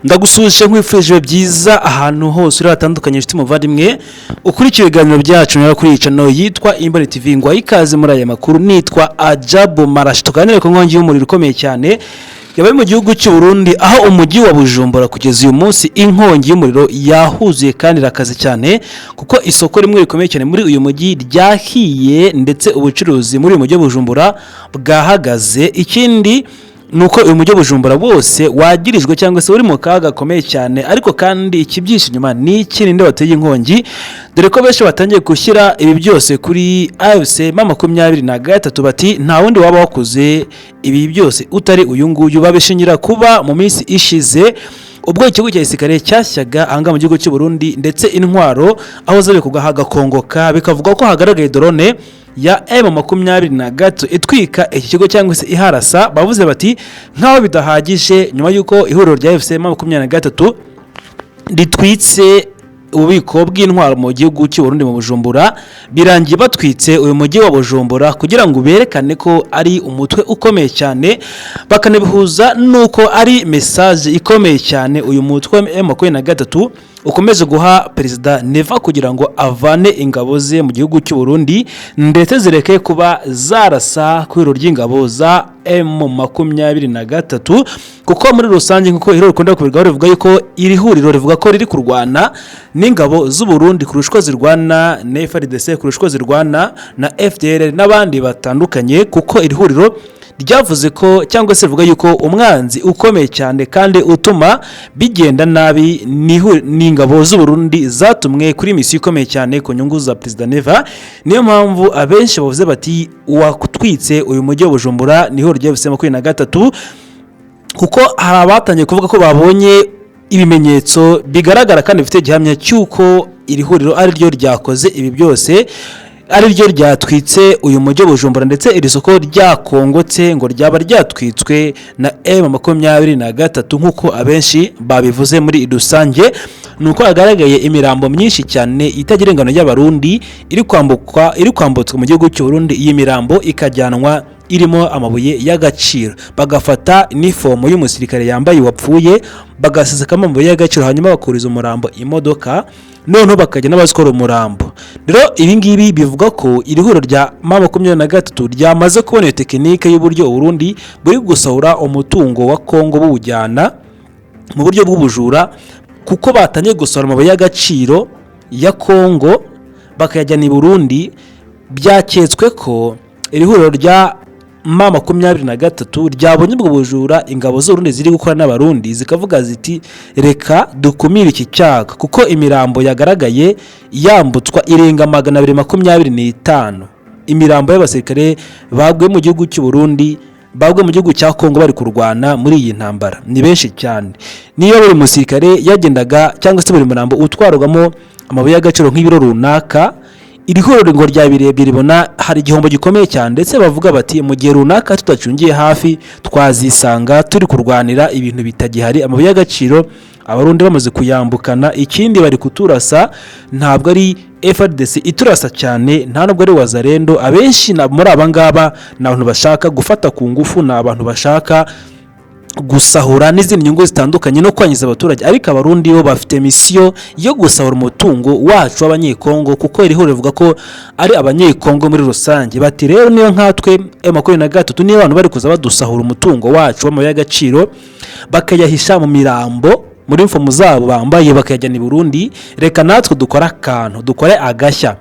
ndagusuje nkwifurije byiza ahantu hose uri hatandukanye inshuti muvandimwe ukurikiye ibiganiro byacu nayo kuri channel yitwa Imboni TV ngo ikaze muri aya makuru nitwa Ajabu Marashi tuganire ku nkongi y'umuriro ukomeye cyane yabaye mu gihugu cy'u Burundi aho umujyi wa Bujumbura kugeza uyu munsi inkongi y'umuriro yahuzuye kandi rakaze cyane kuko isoko rimwe rikomeye cyane muri uyu mujyi ryahiye ndetse ubucuruzi muri uyu mujyi wa Bujumbura bwahagaze. Ikindi nuko uyu mujyi wa Bujumbura bose wagirijwe cyangwa se uri mu kaga gakomeye cyane, ariko kandi ikibyishe inyuma ni ikindi bateye inkongi dore ko benshi batangiye gushyira ibi byose kuri AFC M23 bati nta wundi waba wakuze ibi byose utari uyu nguyu. Babishingira kuba mu minsi ishize ubwo ikigo cya gisirikare cyashyaga anga mu gihugu cy'u Burundi ndetse intwaro aho zabe kugahaga kongoka bikavuga ko hagaragaye drone ya M23 itwika iki kigo cyangwa se iharasa. Bavuze bati nkaho bidahagije nyuma yuko ihuriro rya FC M23 ritwitse ububiko bw'intwaro mu gihugu cy'u Burundi mu Bujumbura, birangiye batwitse uyu mujyi wa Bujumbura kugira ngo berekane ko ari umutwe ukomeye cyane, bakanabihuza nuko ari message ikomeye cyane uyu mutwe M23 ukomeje guha Perezida Neva kugira ngo avane ingabo ze mu gihugu cy'u Burundi ndetse zireke kuba zarasa ku ihuriro ry'ingabo za M23 kuko muri rusange nkuko ihuriro rikunda kubirwaho rivuga yuko iri huriro rivuga ko riri kurwana n'ingabo z'u Burundi kurushwa zirwana na FARDC kurushwa zirwana na FDLR n'abandi batandukanye, kuko iri huriro ryavuze ko cyangwa se rivuga yuko umwanzi ukomeye cyane kandi utuma bigenda nabi n'ingabo z'u Burundi zatumwe kuri misiyo ikomeye cyane ku nyungu za Perezida Neva. Niyo mpamvu abenshi bavuze bati uwatwitse uyu mujyi wa Bujumbura niho rya FC M23 kuko hari abatangiye kuvuga ko babonye ibimenyetso bigaragara kandi bifite gihamya cyuko iri huriro ari ryo ryakoze ibi byose, ari ryo ryatwitse uyu mujyi wa Bujumbura ndetse iri soko ryakongotse ngo ryaba ryatwitswe na M23 nkuko abenshi babivuze muri rusange. Nuko agaragaye imirambo myinshi cyane itagira ingano y'abarundi iri kwambutswa mu gihugu cy'u Burundi. Iyi mirambo ikajyanwa irimo amabuye y'agaciro, bagafata inifomo y'umusirikare yambaye wapfuye bagaseseka amabuye y'agaciro hanyuma bakuriza umurambo imodoka noneho bakajya n'abazikora umurambo. Rero ibi ngibi bivuga ko iri huriro rya M23 ryamaze kubona tekinike y'uburyo u Burundi buri gusahura umutungo wa Kongo buwujyana mu buryo bw'ubujura, kuko batangiye gusahura amabuye y'agaciro ya Kongo bakayajyana i Burundi. Byaketswe ko iri huriro rya M23 ryabonye ubwo bujura ingabo z'u Burundi ziri gukora n'abarundi zikavuga ziti reka dukumire iki cyaga, kuko imirambo yagaragaye yambutswa irenga 225 imirambo y'abasirikare bagwe mu gihugu cy'u Burundi bagwe mu gihugu cya Kongo bari kurwana muri iyi ntambara ni benshi cyane. Niyo buri musirikare yagendaga cyangwa se buri murambo utwarwamo amabuye y'agaciro nk'ibiro runaka, iri huriro ngo ryabirebye ribona hari igihombo gikomeye cyane ndetse bavuga bati mu gihe runaka tutacungiye hafi twazisanga turi kurwanira ibintu bitagihari amabuye y'agaciro abarundi bamaze kuyambukana. Ikindi bari kuturasa ntabwo ari FARDC iturasa cyane, nta nubwo ari wazarendo. Abenshi muri abangaba ni abantu bashaka gufata ku ngufu, ni abantu bashaka gusahura n'izindi nyungu zitandukanye no kwangiza abaturage, ariko abarundi bo bafite misiyo yo gusahura umutungo wacu w'abanyekongo, kuko iri huriro rivuga ko ari abanyekongo muri rusange. Bati rero niyo nkatwe M23 niyo abantu bari kuza badusahura umutungo wacu w'amabuye y'agaciro bakayahisha mu mirambo muri mfomu zabo bambaye bakayajyana i Burundi, reka natwe dukora akantu dukore agashya.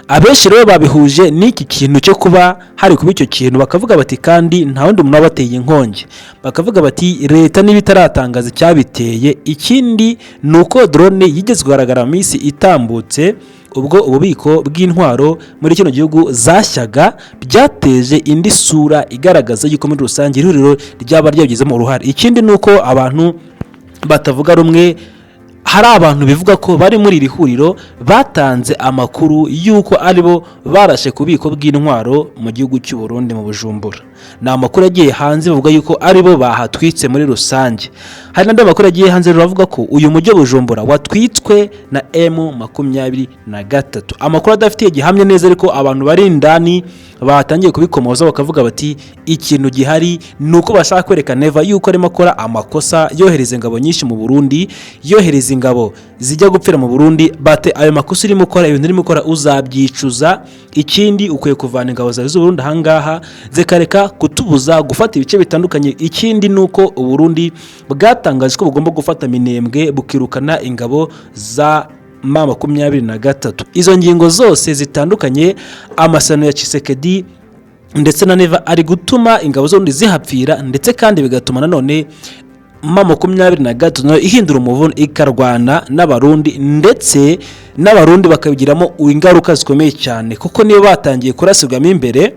Abenshi rero babihuje n'iki kintu cyo kuba hari kuba icyo kintu, bakavuga bati kandi nta wundi umuntu wabateye inkongi, bakavuga bati leta n'ibitaratangaza cyabiteye. Ikindi nuko drone yigeze kugaragara mu minsi itambutse ubwo ububiko bw'intwaro muri kino gihugu zashyaga byateje indi sura igaragaza yuko muri rusange ihuriro ryaba ryagizemo uruhare. Ikindi nuko abantu batavuga rumwe hari abantu bivuga ko bari muri iri huriro batanze amakuru y'uko aribo barashe ku bubiko bw'intwaro mu gihugu cy'u Burundi mu Bujumbura. Ni amakuru yagiye hanze bavuga yuko aribo bahatwitse muri rusange. Hari n'andi makuru yagiye hanze bavuga ko uyu mujyi wa Bujumbura watwitswe na M23. Amakuru adafitiye gihamya neza ariko abantu bari indani batangiye kubikomoza bakavuga bati ikintu gihari nuko bashaka kwereka Neva yuko arimo akora amakosa, yohereza ingabo nyinshi mu Burundi, yohereza ingabo zijya gupfira mu Burundi, bate ayo makosa urimo ukora, ibintu urimo ukora uzabyicuza. Ikindi ukwiye kuvana ingabo zawe z'u Burundi ahangaha zikareka kutubuza gufata ibice bitandukanye. Ikindi nuko u Burundi bwatangaje ko bugomba gufata Minembwe bukirukana ingabo za M23. Izo ngingo zose zitandukanye amasano ya Tshisekedi ndetse na Neva ari gutuma ingabo z'undi zihapfira, ndetse kandi bigatuma nanone M23 nayo ihindura umuvuno ikarwana n'abarundi, ndetse n'abarundi bakabigiramo ingaruka zikomeye cyane kuko niyo batangiye kurasirwamo imbere.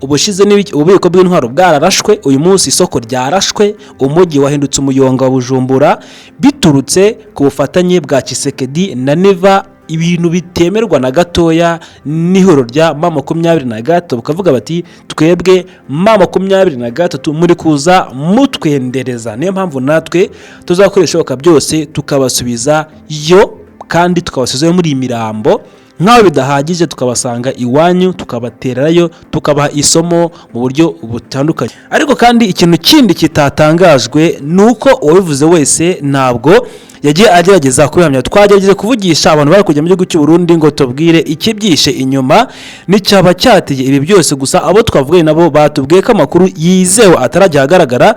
Ubushize ububiko bw'intwaro bwararashwe, uyu munsi isoko ryarashwe, umujyi wahindutse umuyonga wa Bujumbura biturutse ku bufatanye bwa Tshisekedi na Neva, ibintu bitemerwa na gatoya n'ihoro rya M23. Bukavuga bati twebwe M23 muri kuza mutwendereza, niyo mpamvu natwe tuzakoresha byose tukabasubiza yo, kandi tukabasubiza muri imirambo. Nkaho bidahagije tukabasanga iwanyu tukabaterayo tukabaha isomo mu buryo butandukanye. Ariko kandi ikintu kindi kitatangajwe nuko uwabivuze wese ntabwo yagiye agerageza kubihamya. Twagerageje kuvugisha abantu bari kujya mu gihugu cy'u Burundi ngo tubwire ikibyishe inyuma n'icyaba cyateye ibi byose, gusa abo twavuye nabo batubwiye ko amakuru yizewe atarajya ahagaragara.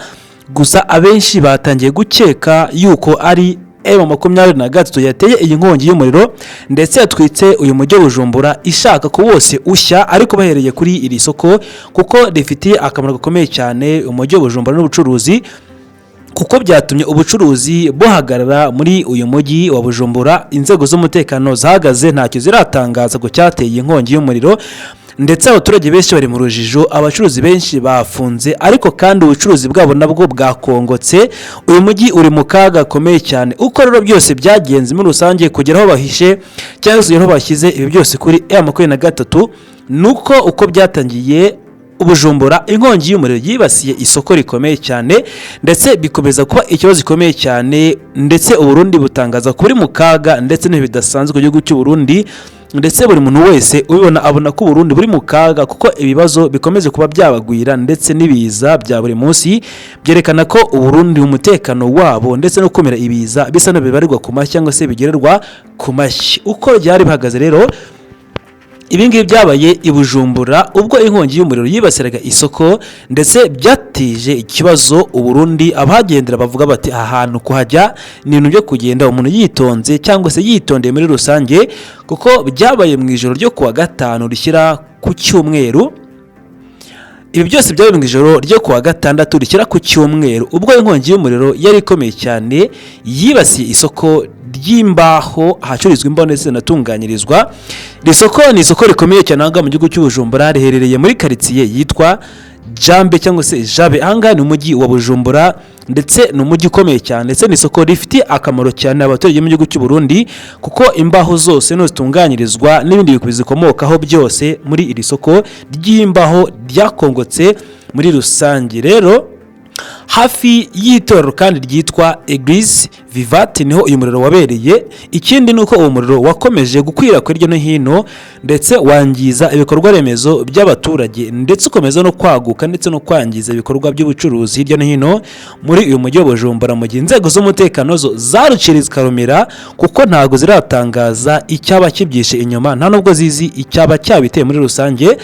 Gusa abenshi batangiye gukeka yuko ari M23 yateye iyi nkongi y'umuriro ndetse yatwitse uyu mujyi wa Bujumbura ishaka ko wose ushya, ariko bahereye kuri iri soko kuko rifitiye akamaro gakomeye cyane umujyi wa Bujumbura n'ubucuruzi, kuko byatumye ubucuruzi buhagarara muri uyu mujyi wa Bujumbura. Inzego z'umutekano zahagaze ntacyo ziratangaza ko cyateye inkongi y'umuriro, ndetse abaturage benshi bari mu rujijo, abacuruzi benshi bafunze, ariko kandi ubucuruzi bwabo nabwo bwakongotse. Uyu mujyi uri mu kaga gakomeye cyane. Uko rero byose byagenze muri rusange kugera aho bahishe cyangwa se aho bashyize ibi byose kuri M23, nuko uko byatangiye Bujumbura inkongi y'umuriro yibasiye isoko rikomeye cyane, ndetse bikomeza kuba ikibazo gikomeye cyane, ndetse Uburundi butangaza kuri mu kaga ndetse n'ibidasanzwe ku gihugu cy'u Burundi, ndetse buri muntu wese ubibona abona ko Burundi buri mu kaga kuko ibibazo bikomeze kuba byabagwira, ndetse n'ibiza bya buri munsi byerekana ko Burundi umutekano wabo ndetse no kumira ibiza bisa no bibarirwa ku mashyi cyangwa se bigererwa ku mashyi. Uko byari bihagaze rero, ibingibi byabaye i Bujumbura ubwo inkongi y'umuriro yibasiraga isoko, ndetse byatije ikibazo Burundi. Abahagendera bavuga bati aha hantu kuhajya ni ibintu byo kugenda umuntu yitonze cyangwa se yitondeye muri rusange, kuko byabaye mu ijoro ryo kuwa gatanu rishyira ku cyumweru. Ibi byose byabaye mu ijoro ryo kuwa gatandatu rishyira ku cyumweru ubwo inkongi y'umuriro yari ikomeye cyane yibasiye isoko ry'imbaho ahacururizwa imbaho ndetse zinatunganyirizwa. Iri soko ni isoko rikomeye cyane aha mu gihugu cy'u Bujumbura, riherereye muri karitsiye yitwa Jambe cyangwa se Jabe. Aha ni umujyi wa Bujumbura, ndetse ni umujyi ukomeye cyane, ndetse ni isoko rifitiye akamaro cyane abaturage mu gihugu cy'u Burundi, kuko imbaho zose no zitunganyirizwa n'ibindi bizikomokaho byose muri iri soko ry'imbaho ryakongotse muri rusange. Rero hafi y'itorero kandi ryitwa Eglise Vivate niho uyu muriro wabereye. Ikindi nuko uwo muriro wakomeje gukwira hirya no hino, ndetse wangiza ibikorwa remezo by'abaturage, ndetse ukomeza no kwaguka ndetse no kwangiza ibikorwa by'ubucuruzi hirya no hino muri uyu mujyi wa Bujumbura, mu gihe inzego z'umutekano zo zaruciriza zikarumira, kuko ntago ziratangaza icyaba kibyishe inyuma, nta nubwo zizi icyaba cyabiteye muri rusange,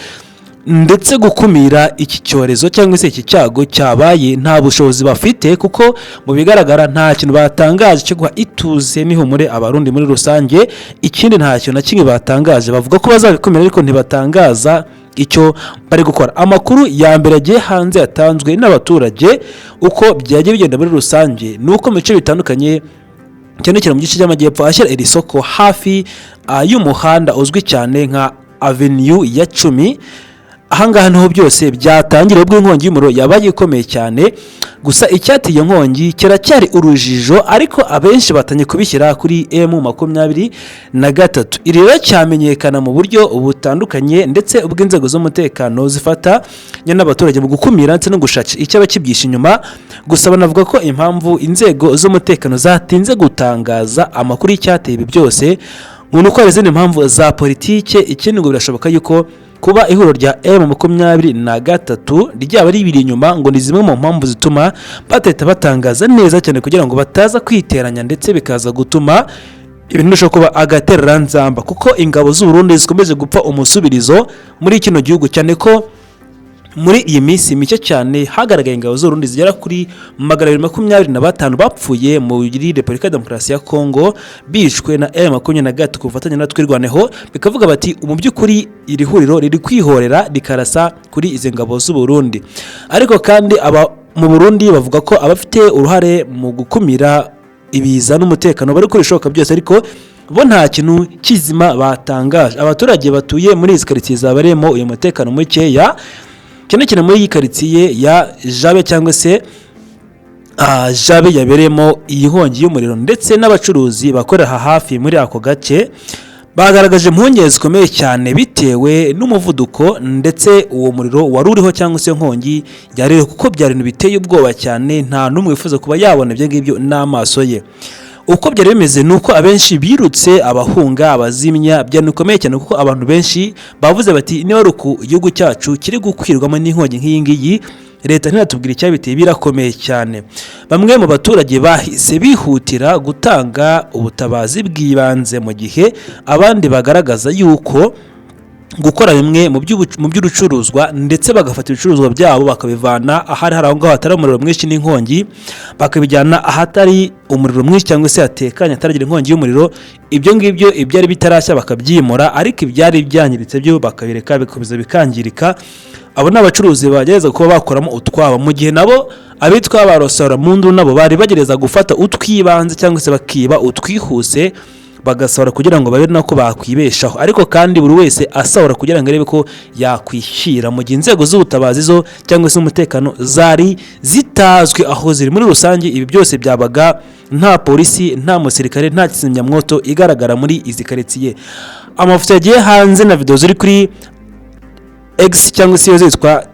ndetse gukumira iki cyorezo cyangwa se iki cyago cyabaye nta bushobozi bafite, kuko mu bigaragara nta kintu batangaje cyo guha ituze n'ihumure abarundi muri rusange. Ikindi nta kintu na kimwe batangaje, bavuga ko bazabikumira ariko ntibatangaza icyo bari gukora. Amakuru ya mbere agiye hanze yatanzwe n'abaturage uko byagiye bigenda muri rusange, nuko mu bice bitandukanye cyane cyane mu gice cy'amajyepfo ashyira iri soko hafi y'umuhanda uzwi cyane nka Avenue ya 10. ahangaha niho byose byatangiriye ubwo inkongi y'umuriro yabaye ikomeye cyane. Gusa icyateye inkongi kiracyari urujijo, ariko abenshi batanye kubishyira kuri M23. Iri rero cyamenyekana mu buryo butandukanye, ndetse ubwo inzego z'umutekano zifatanya n'abaturage mu gukumira ndetse no gushakira icyaba kibyisha inyuma. Gusa banavuga ko impamvu inzego z'umutekano zatinze gutangaza amakuru y'icyateye ibi byose ngo uko hari izindi mpamvu za politike. Ikindi ngo birashoboka yuko kuba ihuriro rya M23 ryaba ribiri inyuma ngo ni zimwe mu mpamvu zituma batahita batangaza neza cyane, kugira ngo bataza kwiteranya ndetse bikaza gutuma ibintu bishobora kuba agatereranzamba, kuko ingabo z'u Burundi zikomeje gupfa umusubirizo muri kino gihugu, cyane ko muri iyi minsi mike cyane hagaragaye ingabo z'u Burundi zigera kuri 225 bapfuye muri Repubulika ya Demokarasi ya Kongo bishwe na M23 ku bufatanye na Twirwaneho. Bikavuga bati mu by'ukuri iri huriro riri kwihorera rikarasa kuri izi ngabo z'u Burundi. Ariko kandi mu Burundi bavuga ko abafite uruhare mu gukumira ibiza n'umutekano bari kurishoka byose, ariko bo nta kintu kizima batangaje. Abaturage batuye muri izi quartier zabaremo uyu mutekano mukeya, cyane muri iyi quartier ya Jabe cyangwa se Jabe yaberemo iyi nkongi y'umuriro, ndetse n'abacuruzi bakorera hafi muri ako gace bagaragaje impungenge zikomeye cyane bitewe n'umuvuduko ndetse uwo muriro wari uriho cyangwa se nkongi yarero, kuko byari ibintu biteye ubwoba cyane. Nta n'umwe wifuza kuba yabona ibyo ngibyo n'amaso ye. Uko byari bimeze nuko abenshi birutse, abahunga, abazimya, byanikomeye cyane, kuko abantu benshi bavuze bati niba ruku igihugu cyacu kiri gukwirwamo n'inkongi nk'iyi ngiyi, leta ntiratubwira icyabiteye, birakomeye cyane. Bamwe mu baturage bahise bihutira gutanga ubutabazi bw'ibanze, mu gihe abandi bagaragaza yuko gukora bimwe mu by'urucuruzwa ndetse bagafata ibicuruzwa byabo bakabivana ahari hari aho ngaho hatari umuriro mwinshi n'inkongi, bakabijyana ahatari umuriro mwinshi cyangwa se hatekanye hataragira inkongi y'umuriro. Ibyo ngibyo ibyari bitarashya bakabyimura, ariko ibyari byangiritse byo bakabireka bikomeza bikangirika. Abo ni abacuruzi bagereza kuba bakoramo utwabo, mu gihe nabo abitwa barosora mundu nabo bari bagereza gufata utwibanze cyangwa se bakiba utwihuse bagasahura kugira ngo babe nako bakwibeshaho. Ariko kandi buri wese asahura kugira ngo arebe ko yakwishyira, mu gihe inzego z'ubutabazi zo cyangwa se umutekano zari zitazwi aho ziri. Muri rusange ibi byose byabaga nta polisi, nta musirikare, nta kizimyamwoto igaragara muri izi quartier. Amafoto yagiye hanze na video ziri kuri X cyangwa se zitwa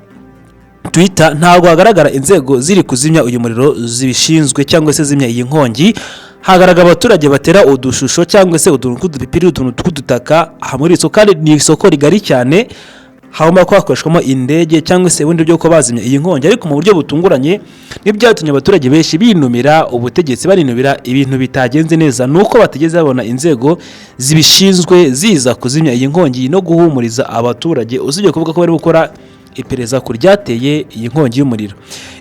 Twitter, ntabwo hagaragara inzego ziri kuzimya uyu muriro zibishinzwe cyangwa se zimya iyi nkongi. Hagaragara abaturage batera udushusho cyangwa se utuntu tw'udupipiri, utuntu tw'udutaka aha muri isoko, kandi ni isoko rigari cyane, hagomba kwakoreshwamo indege cyangwa se ubundi byo ko bazimya iyi nkongi. Ariko mu buryo butunguranye n'ibyatumye abaturage benshi binumira ubutegetsi, barinubira ibintu bitagenze neza, nuko bategeze babona inzego zibishinzwe ziza kuzimya iyi nkongi no guhumuriza abaturage, usibye kuvuga ko bari gukora iperereza ku ryateye iyi nkongi y'umuriro.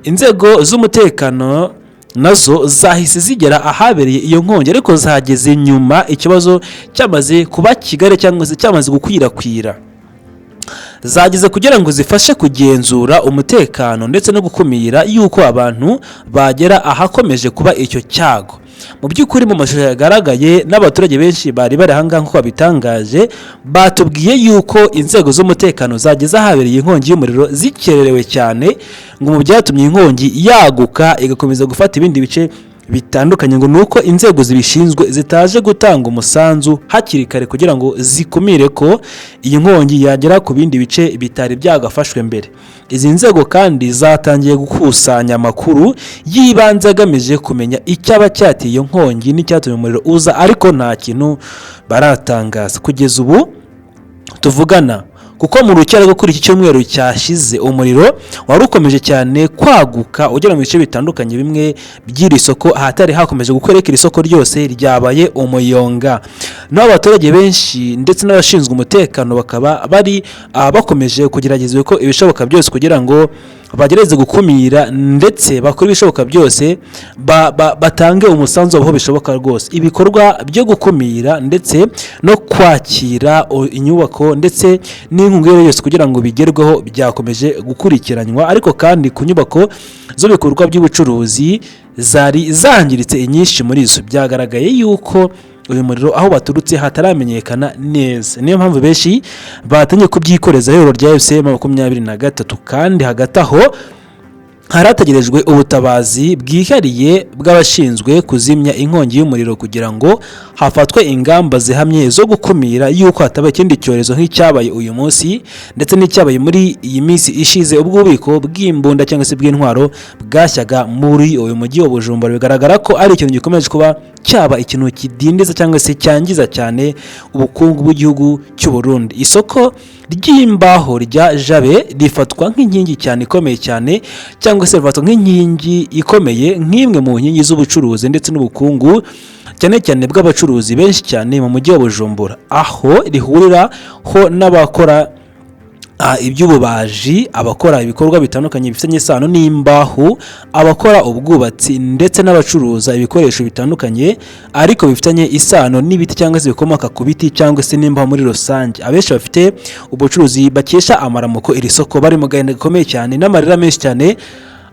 Inzego z'umutekano nazo zahise zigera ahabereye iyo nkongi, ariko zahageze nyuma ikibazo cyamaze kuba kigari cyangwa se cyamaze gukwirakwira. Zageze kugira ngo zifashe kugenzura umutekano ndetse no gukumira yuko abantu bagera ahakomeje kuba icyo cyago. Mu by'ukuri mu mashusho yagaragaye n'abaturage benshi bari bari ahangaha nk'uko babitangaje, batubwiye yuko inzego z'umutekano zageze ahabereye inkongi y'umuriro zikererewe cyane, ngo mu byatumye inkongi yaguka igakomeza gufata ibindi bice bitandukanye, ngo nuko inzego zibishinzwe zitaje gutanga umusanzu hakiri kare kugira ngo zikumire ko iyi nkongi yagera ku bindi bice bitari byagafashwe mbere. Izi nzego kandi zatangiye gukusanya amakuru yibanze agamije kumenya icyaba cyateye iyo nkongi n'icyatumye umuriro uza, ariko nta kintu baratangaza kugeza ubu tuvugana, kuko mu rukera rwo kuri iki cyumweru cyashize umuriro wari ukomeje cyane kwaguka ugera mu bice bitandukanye bimwe by'iri soko, ahatari hakomeje gukoreka iri soko ryose ryabaye umuyonga. N'abaturage benshi ndetse n'abashinzwe umutekano bakaba bari bakomeje kugerageza ko ibishoboka byose kugira ngo bagereze gukumira ndetse bakora ibishoboka byose batange umusanzu aho bishoboka rwose. Ibikorwa byo gukumira ndetse no kwakira inyubako ndetse n'inkunga yose kugira ngo bigerweho byakomeje gukurikiranywa, ariko kandi ku nyubako z'ibikorwa by'ubucuruzi zari zangiritse inyinshi muri zo byagaragaye yuko uyu muriro aho baturutse hataramenyekana neza. Niyo mpamvu benshi batangiye kubyikoreza ihuriro rya FC M23 kandi hagati aho harategerejwe ubutabazi bwihariye bw'abashinzwe kuzimya inkongi y'umuriro kugira ngo hafatwe ingamba zihamye zo gukumira yuko hataba ikindi cyorezo nk'icyabaye uyu munsi ndetse n'icyabaye muri iyi minsi ishize ubwo ububiko bw'imbunda cyangwa se bw'intwaro bwashyaga muri uyu mujyi wa Bujumbura. Bigaragara ko ari ikintu gikomeje kuba cyaba ikintu kidindiza cyangwa se cyangiza cyane ubukungu bw'igihugu cy'u Burundi. Isoko ry'imbaho rya Jabe rifatwa nk'inkingi cyane ikomeye cyane cyangwa se rifatwa nk'inkingi ikomeye nk'imwe mu nkingi z'ubucuruzi ndetse n'ubukungu cyane cyane bw'abacuruzi benshi cyane mu mujyi wa Bujumbura, aho rihurira ho n'abakora iby'ububaji, abakora ibikorwa bitandukanye bifitanye isano n'imbaho, abakora ubwubatsi ndetse n'abacuruza ibikoresho bitandukanye ariko bifitanye isano n'ibiti cyangwa se bikomoka ku biti cyangwa se n'imbaho muri rusange. Abenshi bafite ubucuruzi bakesha amaramuko iri soko bari mu gahinda gakomeye cyane n'amarira menshi cyane,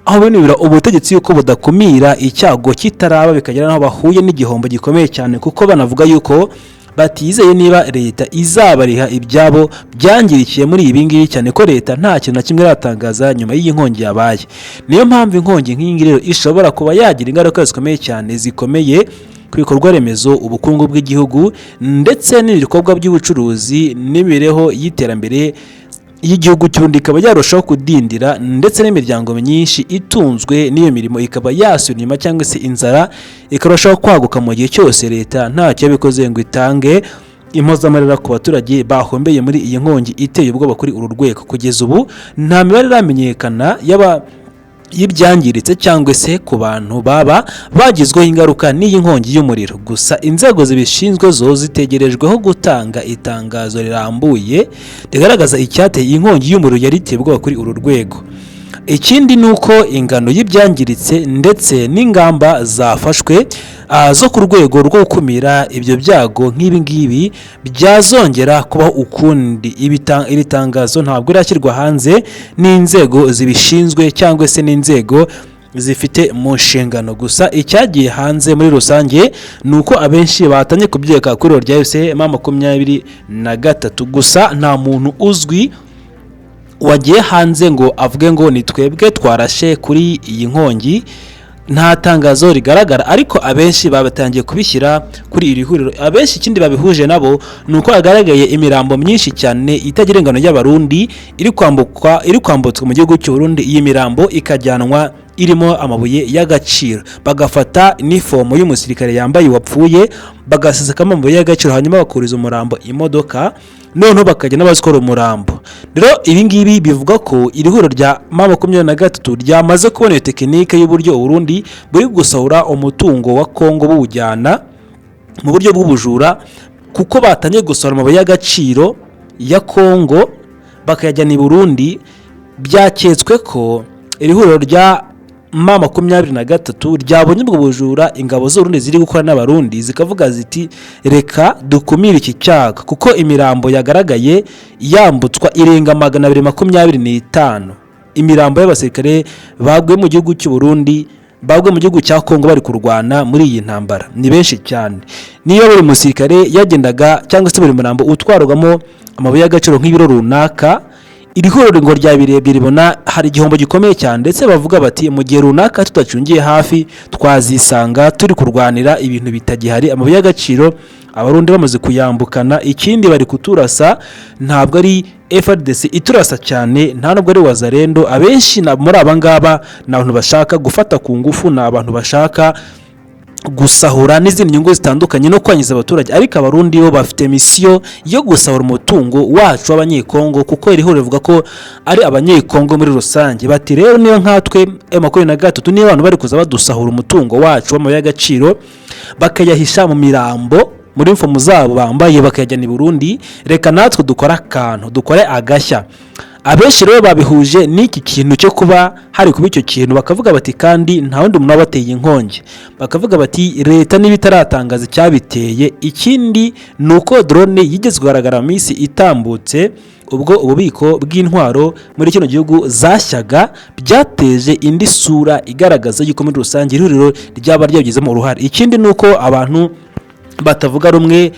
aho binubira ubutegetsi yuko budakumira icyago kitaraba bikagera naho bahuye n'igihombo gikomeye cyane, kuko banavuga yuko batizeye niba leta izabariha ibyabo byangirikiye muri ibi ngibi, cyane ko leta nta kintu na kimwe iratangaza nyuma y'iyi nkongi yabaye. Niyo mpamvu inkongi nk'iyi rero ishobora kuba yagira ingaruka zikomeye cyane zikomeye ku bikorwa remezo, ubukungu bw'igihugu ndetse n'ibikorwa by'ubucuruzi n'imibereho y'iterambere y'igihugu cy'ubundi ikaba yarushaho kudindira ndetse n'imiryango myinshi itunzwe n'iyo mirimo ikaba yasubira inyuma cyangwa se inzara ikarushaho kwaguka mu gihe cyose leta ntacyo yabikoze ngo itange impozamarira ku baturage bahombeye muri iyi nkongi iteye ubwoba kuri uru rwego. Kugeza ubu nta mibare iramenyekana y'ibyangiritse cyangwa se ku bantu baba bagizweho ingaruka n'iyi nkongi y'umuriro. Gusa inzego zibishinzwe zo zitegerejweho gutanga itangazo rirambuye rigaragaza icyateye iyi nkongi y'umuriro yari iteye ubwoba kuri uru rwego. Ikindi ni uko ingano y'ibyangiritse ndetse n'ingamba zafashwe zo ku rwego rwo gukumira ibyo byago nk'ibi ngibi byazongera kubaho ukundi. Iri tangazo ntabwo irashyirwa hanze n'inzego zibishinzwe cyangwa se n'inzego zifite mu nshingano. Gusa icyagiye hanze muri rusange ni uko abenshi batanye kubyeka kuri rya FC M23. Gusa nta muntu uzwi wagiye hanze ngo avuge ngo ni twebwe twarashe kuri iyi nkongi. Nta tangazo rigaragara, ariko abenshi babatangiye kubishyira kuri iri huriro. Abenshi ikindi babihuje nabo ni uko hagaragaye imirambo myinshi cyane itagira ingano y'abarundi iri kwambutswa mu gihugu cy'u Burundi. Iyi mirambo ikajyanwa irimo amabuye y'agaciro, bagafata inifomo y'umusirikare yambaye wapfuye bagasesekamo amabuye y'agaciro, hanyuma bakuriza umurambo imodoka, noneho bakajya n'abazikora umurambo. Rero ibi ngibi bivuga ko iri huriro rya M23 ryamaze kubona iyo tekinike y'uburyo Burundi buri gusahura umutungo wa Kongo buwujyana mu buryo bw'ubujura, kuko batangiye gusahura amabuye y'agaciro ya Kongo bakayajyana i Burundi. Byaketswe ko iri huriro rya M23 ryabonye ubwo bujura ingabo z'Urundi ziri gukora n'abarundi zikavuga ziti reka dukumire iki cyaga, kuko imirambo yagaragaye yambutswa irenga 225. Imirambo y'abasirikare bagwe mu gihugu cy'u Burundi, bagwe mu gihugu cya Kongo bari kurwana muri iyi ntambara ni benshi cyane. Niyo buri musirikare yagendaga cyangwa se buri murambo utwarwamo amabuye y'agaciro nk'ibiro runaka, iri huriro ngo ryabirebye ribona hari igihombo gikomeye cyane, ndetse bavuga bati mu gihe runaka tutacungiye hafi twazisanga turi kurwanira ibintu bitagihari, amabuye y'agaciro abarundi bamaze kuyambukana. Ikindi bari kuturasa, ntabwo ari FARDC iturasa cyane, nta nubwo ari wazarendo. Abenshi muri aba ngaba ni abantu bashaka gufata ku ngufu, ni abantu bashaka gusahura n'izindi nyungu zitandukanye no kwangiza abaturage, ariko abarundi bo bafite misiyo yo gusahura umutungo wacu w'abanyekongo, kuko iri huriro rivuga ko ari abanyekongo muri rusange. Bati rero niyo nkatwe M23 niyo abantu bari kuza badusahura umutungo wacu w'amabuye y'agaciro bakayahisha mu mirambo muri mfomu zabo bambaye bakayajyana i Burundi, reka natwe dukora akantu, dukore agashya. Abenshi rero babihuje n'iki kintu cyo kuba hari kuba icyo kintu, bakavuga bati kandi nta wundi muntu wabateye inkongi, bakavuga bati leta n'ibitaratangaza icyabiteye. Ikindi ni uko drone yigeze kugaragara mu minsi itambutse ubwo ububiko bw'intwaro muri kino gihugu zashyaga, byateje indi sura igaragaza yuko muri rusange ihuriro ryaba ryabigizemo uruhare. Ikindi ni uko abantu batavuga rumwe,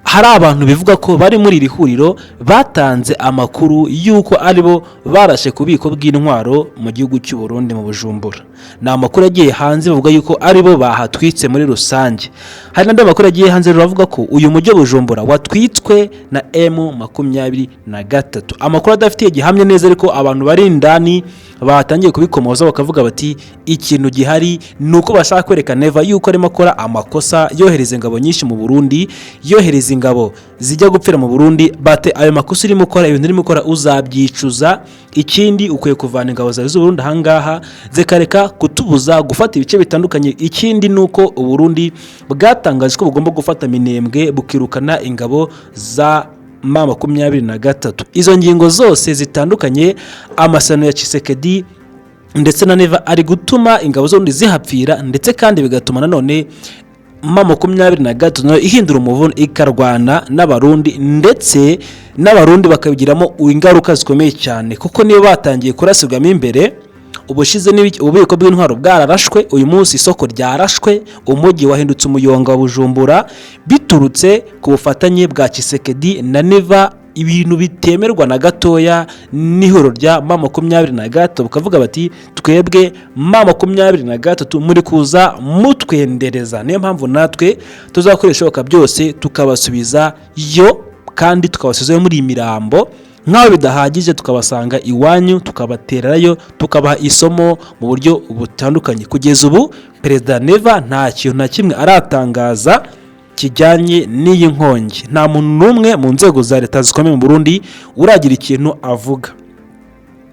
hari abantu bivuga ko bari muri iri huriro batanze amakuru y'uko aribo barashe ku bubiko bw'intwaro mu gihugu cy'u Burundi mu Bujumbura. Ni amakuru yagiye hanze bavuga yuko aribo bahatwitse muri rusange. Hari n'andi makuru yagiye hanze bavuga ko uyu mujyi wa Bujumbura watwitswe na M23. Amakuru adafitiye gihamya neza, ariko abantu bari indani batangiye kubikomoza bakavuga bati ikintu gihari nuko bashaka kwereka Neva yuko arimo akora amakosa, yohereza ingabo nyinshi mu Burundi, yohereza ingabo zijya gupfira mu Burundi. Bate ayo makosa urimo ukora, ibintu urimo ukora uzabyicuza. Ikindi ukwiye kuvana ingabo zawe z'u Burundi ahangaha zikareka kutubuza gufata ibice bitandukanye. Ikindi nuko u Burundi bwatangaje ko bugomba gufata Minembwe bukirukana ingabo za M23. Izo ngingo zose zitandukanye, amasano ya Tshisekedi ndetse na Neva ari gutuma ingabo z'undi zihapfira, ndetse kandi bigatuma nanone M23 ihindura umuvuno ikarwana n'abarundi, ndetse n'abarundi bakabigiramo ingaruka zikomeye cyane, kuko niyo batangiye kurasirwamo imbere. Ubushize ububiko bw'intwaro bwararashwe, uyu munsi isoko ryarashwe, umujyi wahindutse umuyonga wa Bujumbura biturutse ku bufatanye bwa Tshisekedi na Neva, ibintu bitemerwa na gatoya n'ihoro rya M23. Bukavuga bati twebwe M23 muri kuza mutwendereza, niyo mpamvu natwe tuzakoresha ibishoboka byose tukabasubiza yo, kandi tukabasubizayo muri imirambo. Nkaho bidahagije tukabasanga iwanyu, tukabaterayo, tukabaha isomo mu buryo butandukanye. Kugeza ubu Perezida Neva nta kintu na kimwe aratangaza kijyanye n'iyi nkongi. Nta muntu n'umwe mu nzego za leta zikomeye mu Burundi uragira ikintu avuga.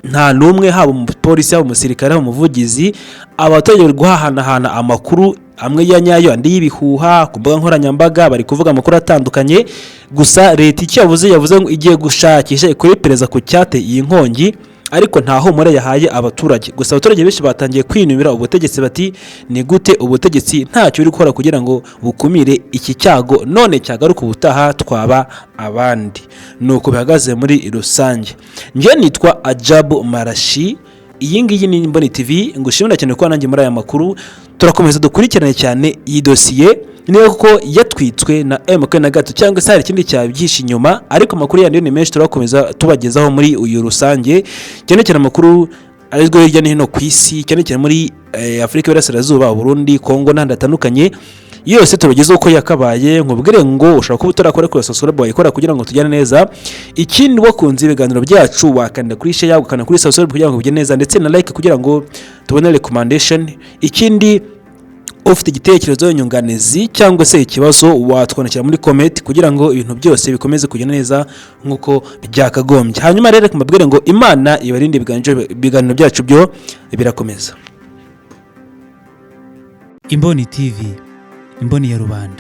Nta n'umwe, haba umupolisi, haba umusirikare, haba umuvugizi. Abaturage bari guhahanahana amakuru, amwe ya nyayo andi y'ibihuha ku mbuga nkoranyambaga, bari kuvuga amakuru atandukanye. Gusa leta icyo yavuze ngo igiye gushakisha ikore iperereza ku cyateye iyi nkongi, ariko nta humura yahaye abaturage. Gusa abaturage benshi batangiye kwinubira ubutegetsi bati ni gute ubutegetsi ntacyo buri gukora kugira ngo bukumire iki cyago, none cyagaruka ubutaha twaba abandi. Nuko bihagaze muri rusange. Njye nitwa Ajabu Marashi, iyi ngiyi ni Imboni TV. Ngushimira cyane ko nanjye muri aya makuru turakomeza dukurikirane cyane iyi dosiye, niyo ko yatwitswe na M23 cyangwa se hari ikindi cyabyihishe inyuma, ariko amakuru yandi ni menshi turakomeza tubagezaho muri uyu rusange, cyane cyane amakuru arizwe hirya no hino ku isi, cyane cyane muri Afurika y'Iburasirazuba, Burundi, Kongo n'ahandi hatandukanye. Yose tubagezeho uko yakabaye. Nkubwire ngo ushobora kuba utarakora kuri subscribe wayikora kugira ngo tujyane neza. Ikindi wakunze ibiganiro byacu wakanda kuri share, wakanda kuri subscribe kugira ngo bigende neza, ndetse na like kugira ngo tubone recommendation. Ikindi ufite igitekerezo, inyunganizi cyangwa se ikibazo watwandikira muri comment kugira ngo ibintu byose bikomeze kugenda neza nkuko byakagombye. Hanyuma rero kumabwire ngo Imana ibarinde ibiganiro byacu byo birakomeza. Imboni TV, imboni ya rubanda.